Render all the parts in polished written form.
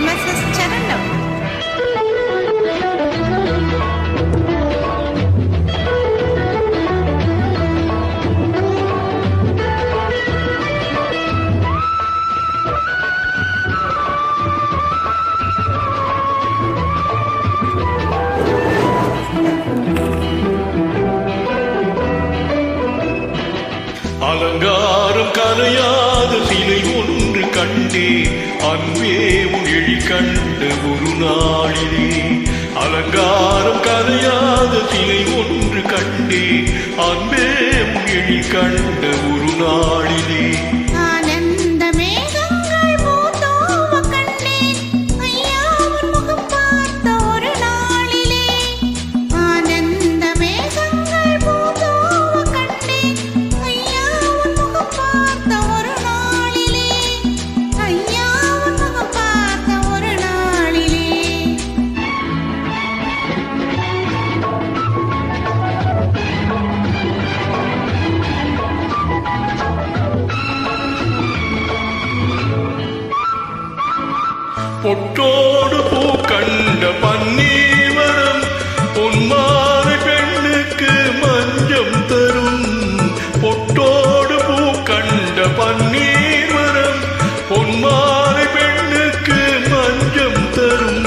MSS சரணம். அலங்காரம் கலையாத சிலை ஒன்று கண்டே அன்பே உன் எழில் கண்ட ஒரு நாளிலே. அலங்காரம் கலையாத சிலை ஒன்று கண்டே அன்பே உன் எழில் கண்ட ஒரு நாளிலே. பொட்டோடு பூ கண்ட பன்னீவரம் பொன்மாலை பெண்ணுக்கு மஞ்சம் தரும். பொட்டோடு பூ கண்ட பன்னீவரம் பொன்மாலை பெண்ணுக்கு மஞ்சம் தரும்.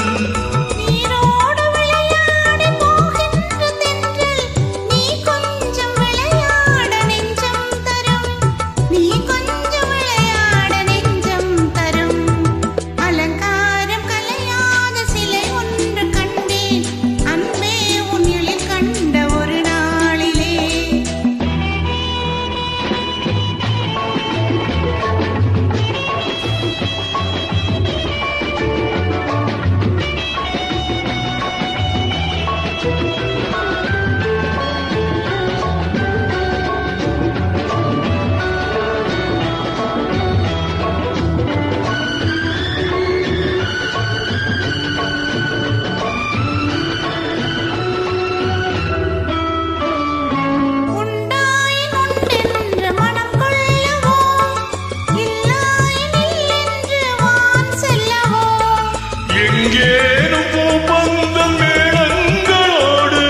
எங்கேனும் பூப்பந்தம் மேளங்களோடு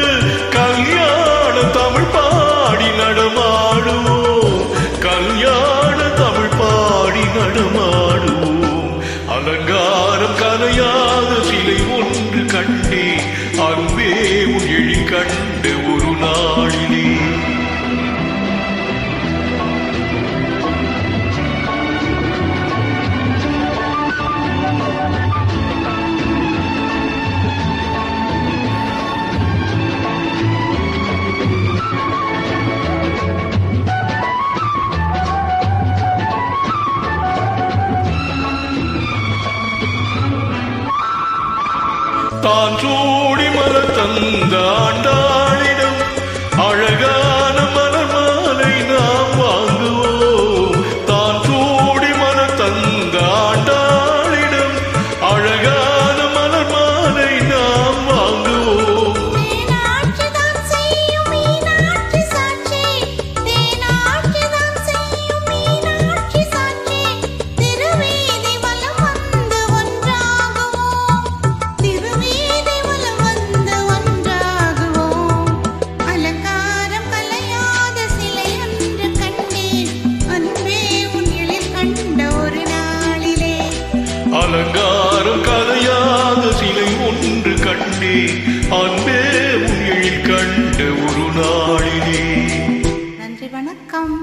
கல்யாண தமிழ் பாடி நடமாடுவோம். கல்யாண தமிழ் பாடி நடமாடுவோம். அலங்காரம் கலையாத சிலை ஒன்று கண்டே அன்பே உன் எழில் கண்ட ஒரு நாளிலே. தான் சூடி மலர் தந்த ஆண்டாளிடம் அழகான மலர் மாலை நாம் வாங்குவோம். தான் சூடி மலர் தந்த ஆண்டாளிடம் அழகான மலர் மாலை நாம் வாங்குவோம். அலங்காரம் கலையாத சிலை ஒன்று கண்டே அன்பே உன் எழில் கண்ட ஒரு நாளிலே. நன்றி, வணக்கம்.